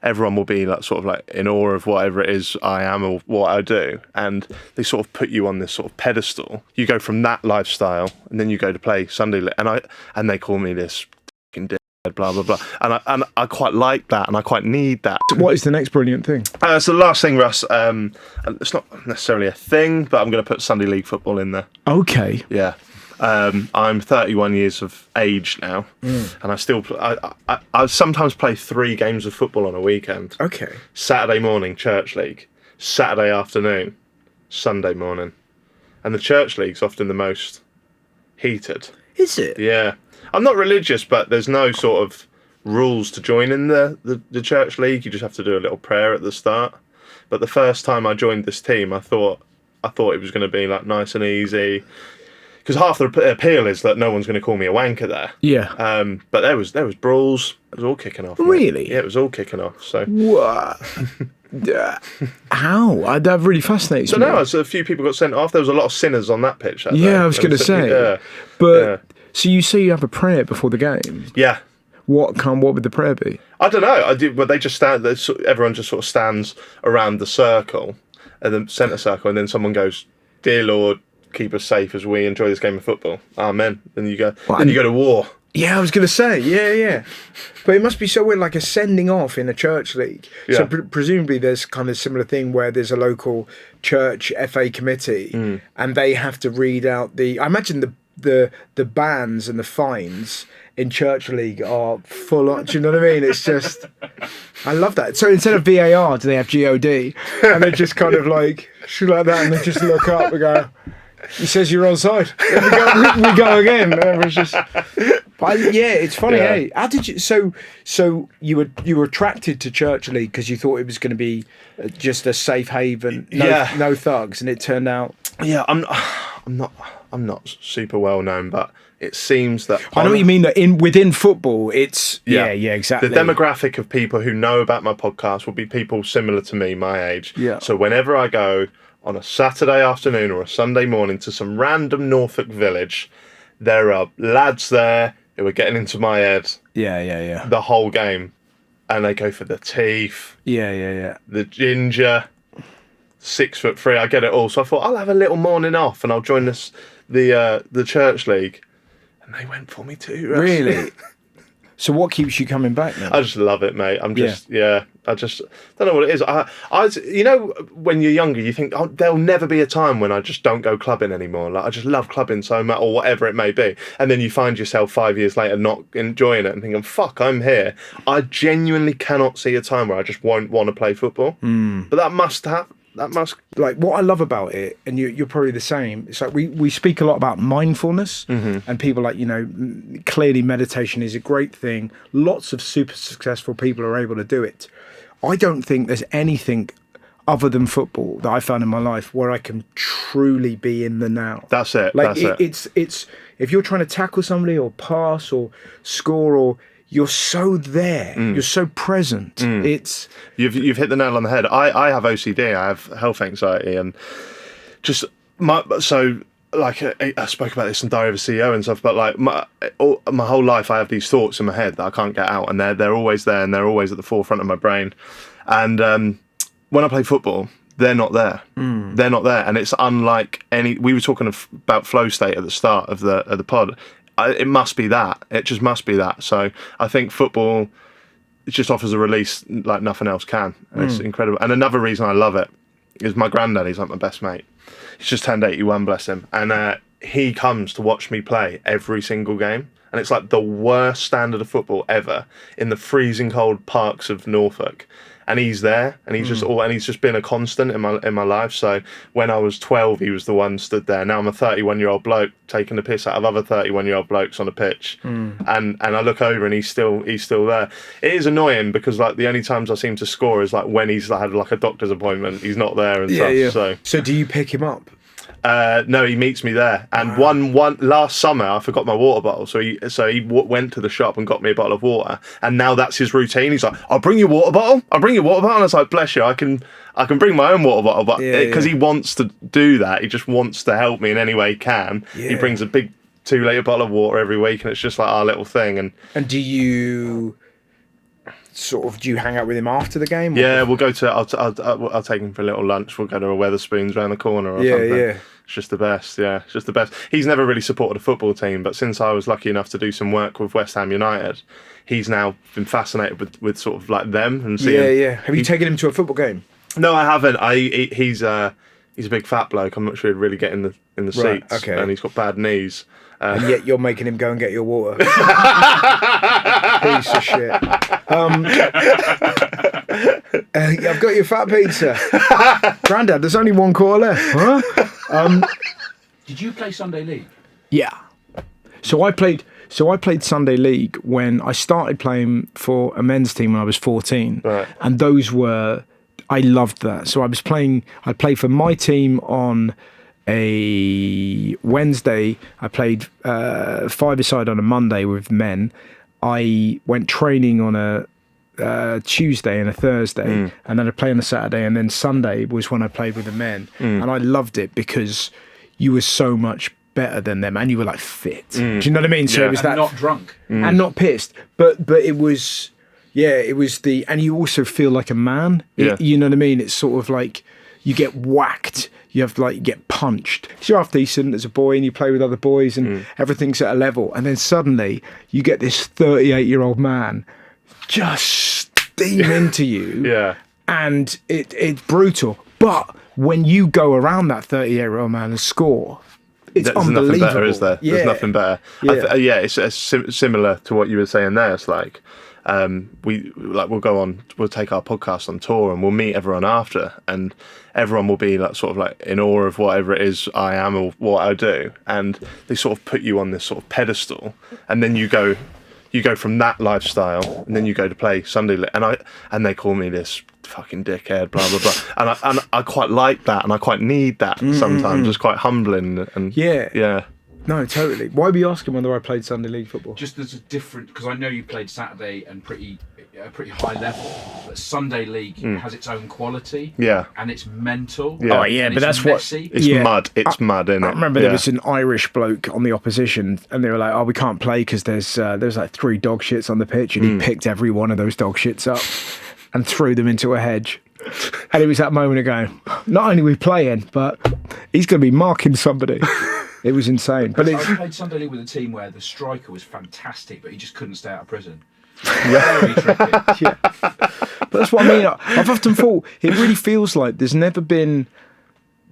everyone will be like sort of like in awe of whatever it is I am or what I do, and they sort of put you on this sort of pedestal. You go from that lifestyle, and then you go to play Sunday League, and they call me this fucking dick, blah blah blah, and I quite like that, and I quite need that. What is the next brilliant thing? So the last thing, Russ, it's not necessarily a thing, but I'm going to put Sunday League football in there. Okay. Yeah. I'm 31 years of age now, and I still I sometimes play 3 games of football on a weekend. Okay. Saturday morning, church league. Saturday afternoon, Sunday morning. And the church league's often the most heated. Is it? Yeah. I'm not religious, but there's no sort of rules to join in the church league. You just have to do a little prayer at the start. But the first time I joined this team, I thought it was going to be like nice and easy. Because half the appeal is that no one's going to call me a wanker there. Yeah. But there was brawls. It was all kicking off. Really? Mate. Yeah, it was all kicking off. So. What? How? That really fascinates me. So now, a few people got sent off. There was a lot of sinners on that pitch. Yeah, I was going to say. Yeah. But so you say you have a prayer before the game. Yeah. What would the prayer be? I don't know. But they just stand. Everyone just sort of stands around the circle, and the centre circle, and then someone goes, "Dear Lord, keep us safe as we enjoy this game of football. Amen." Then you go. Then you go to war. Yeah, I was going to say. Yeah. But it must be so weird, like a sending off in a church league. Yeah. So presumably there's kind of similar thing where there's a local church FA committee, and they have to read out I imagine the bans and the fines in church league are full on. Do you know what I mean? It's just, I love that. So instead of VAR, do they have GOD? And they just kind of like shit like that, and they just look up and go, "He says you're onside." We go again. And it was just, but yeah, it's funny. Yeah. Hey, how did you? So you were attracted to church league because you thought it was going to be just a safe haven, no thugs, and it turned out. Yeah, I'm not super well known, but it seems that I know what you mean. That within football, it's yeah, exactly. The demographic of people who know about my podcast will be people similar to me, my age. Yeah. So whenever I go on a Saturday afternoon or a Sunday morning to some random Norfolk village, there are lads there who are getting into my head. Yeah. The whole game, and they go for the teeth. Yeah. The ginger. 6'3", I get it all. So I thought I'll have a little morning off and I'll join the church league, and they went for me too. Russ. Really? So what keeps you coming back now? I just love it, mate. I just don't know what it is. I you know, when you're younger, you think, oh, there'll never be a time when I just don't go clubbing anymore. Like I just love clubbing so much, or whatever it may be. And then you find yourself 5 years later not enjoying it and thinking, fuck, I'm here. I genuinely cannot see a time where I just won't want to play football. But that must like what I love about it, and you're probably the same. It's like we speak a lot about mindfulness, and people like, you know, clearly meditation is a great thing. Lots of super successful people are able to do it. I don't think there's anything other than football that I found in my life where I can truly be in the now. That's it. Like it's if you're trying to tackle somebody or pass or score, or you're so there, you're so present. It's you've hit the nail on the head. I have OCD. I have health anxiety, and just I spoke about this in Diary of a CEO and stuff. But like my whole life, I have these thoughts in my head that I can't get out, and they're always there, and they're always at the forefront of my brain. And when I play football, they're not there. They're not there, and it's unlike any. We were talking about flow state at the start of the pod. It must be that. It just must be that. So I think football, it just offers a release like nothing else can. And it's incredible. And another reason I love it is my granddad. He's like my best mate. He's just turned 81, bless him. And he comes to watch me play every single game. And it's like the worst standard of football ever in the freezing cold parks of Norfolk. And he's there, and he's just been a constant in my life. So when I was 12, he was the one stood there. Now I'm a 31-year-old bloke taking the piss out of other 31-year-old blokes on a pitch, and I look over and he's still there. It is annoying because like the only times I seem to score is like when he's had like a doctor's appointment. He's not there and stuff. Yeah. So do you pick him up? No, he meets me there. And one last summer, I forgot my water bottle, so he went to the shop and got me a bottle of water. And now that's his routine. He's like, "I'll bring you water bottle. I'll bring you water bottle." And I was like, "Bless you, I can bring my own water bottle." But because he wants to do that, he just wants to help me in any way he can. Yeah. He brings a big 2-litre bottle of water every week, and it's just like our little thing. And do you? sort of, do you hang out with him after the game? Yeah, we'll go to. I'll take him for a little lunch. We'll go to a Weatherspoons around the corner or something. Yeah. It's just the best. Yeah, it's just the best. He's never really supported a football team, but since I was lucky enough to do some work with West Ham United, he's now been fascinated with sort of like them and seeing. Yeah. Have you taken him to a football game? No, I haven't. He's a big fat bloke. I'm not sure he'd really get in the Right, seats. okay. And he's got bad knees. And yet you're making him go and get your water. Piece of shit. I've got your fat pizza. Grandad, there's only one quarter left. Huh? Did you play Sunday League? Yeah. So I played Sunday League when I started playing for a men's team when I was 14. Right. And I loved that. So I played for my team on a Wednesday. I played five-a-side on a Monday with men. I went training on a Tuesday and a Thursday, and then I played on a Saturday, and then Sunday was when I played with the men. And I loved it because you were so much better than them, and you were like fit. Do you know what I mean? So it was And not drunk. and not pissed, but it was. Yeah, it was and you also feel like a man. Yeah. You know what I mean? It's sort of like you get whacked. You have to you get punched. So you're half decent as a boy and you play with other boys and everything's at a level. And then suddenly you get this 38-year-old man just steam into you. Yeah. And it's brutal. But when you go around that 38-year-old man and score, it's There's unbelievable. nothing better, is there? Yeah. There's nothing better. Yeah. It's similar to what you were saying there. It's like we'll take our podcast on tour and we'll meet everyone after, and everyone will be in awe of whatever it is I am or what I do, and they sort of put you on this sort of pedestal, and then you go from that lifestyle, and then you go to play Sunday, and they call me this fucking dickhead, blah blah blah, and I quite like that, and I quite need that sometimes. It's quite humbling, and yeah. No, totally. Why were you asking whether I played Sunday League football? Just as a different, because I know you played Saturday and pretty high level, but Sunday League has its own quality. Yeah. And it's mental. Yeah. Oh yeah, and but it's that's messy. It's mud. It's mud, isn't it? I remember there was an Irish bloke on the opposition, and they were like, "Oh, we can't play because there's like 3 dog shits on the pitch," and he picked every one of those dog shits up and threw them into a hedge. And it was that moment of going, not only are we playing, but he's going to be marking somebody. It was insane. But I played Sunday League with a team where the striker was fantastic, but he just couldn't stay out of prison. Very tricky. yeah. But that's what I mean. I've often thought it really feels like there's never been,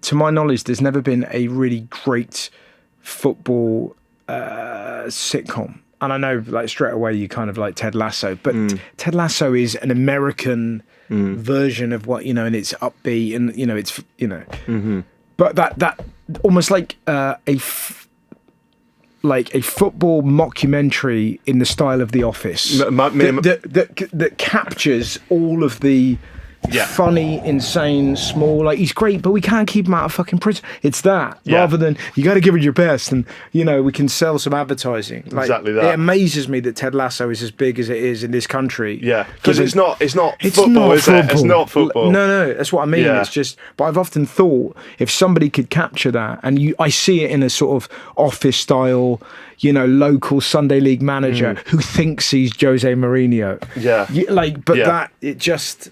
to my knowledge, there's never been a really great football sitcom. And I know, like, straight away you kind of like Ted Lasso, but Ted Lasso is an American version of what, and it's upbeat and it's but that almost like a football mockumentary in the style of The Office that captures all of the funny, insane, small. Like, he's great, but we can't keep him out of fucking prison. It's that rather than you got to give it your best, and we can sell some advertising. Like, exactly that. It amazes me that Ted Lasso is as big as it is in this country. Yeah, because it's not football, is football. it? It's not football. No, that's what I mean. Yeah. It's just. But I've often thought if somebody could capture that, and I see it in a sort of Office style, local Sunday League manager who thinks he's Jose Mourinho. Yeah. That it just.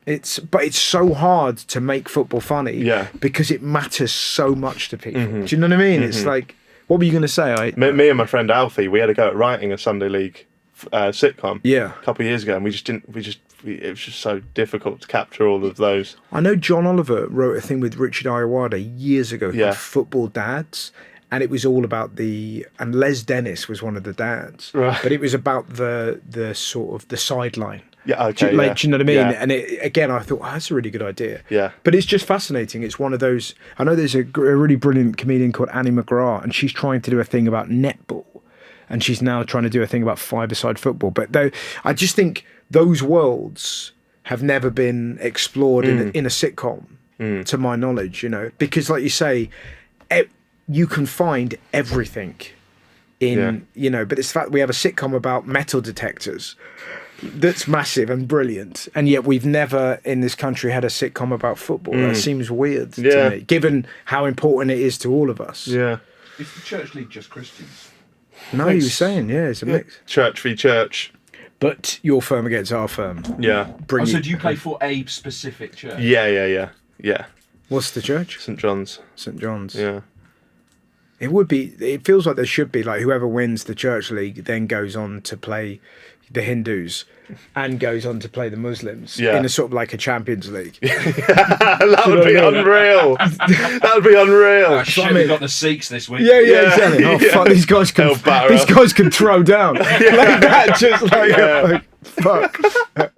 It's so hard to make football funny because it matters so much to people. Do you know what I mean? It's like, what were you going to say? Me and my friend Alfie, we had a go at writing a Sunday League sitcom a couple of years ago, and it was just so difficult to capture all of those. I know John Oliver wrote a thing with Richard Ayoade years ago called Football Dads, and it was all about and Les Dennis was one of the dads, right. But it was about the sort of the sideline. Yeah, okay. Do you know what I mean? Yeah. And again, I thought, that's a really good idea. Yeah. But it's just fascinating. It's one of those. I know there's a really brilliant comedian called Annie McGrath, and she's trying to do a thing about netball, and she's now trying to do a thing about five-a-side football. But I just think those worlds have never been explored in a sitcom, to my knowledge. Because, like you say, you can find everything in But it's the fact we have a sitcom about metal detectors. That's massive and brilliant, and yet we've never in this country had a sitcom about football. That seems weird to me, given how important it is to all of us. Yeah. Is the Church League just Christians? No, you were saying, it's a mix. Church v church. but your firm against our firm. Yeah. Bring So you- do you play for a specific church? Yeah. What's the church? St John's. St John's. Yeah. It would be. It feels like there should be like whoever wins the church league then goes on to play the Hindus and goes on to play the Muslims in a sort of like a Champions League. That would be unreal. That would be unreal. Oh, shit, we got the Sikhs this week. Yeah, exactly. Oh fuck, these guys can throw down like that. Just like fuck.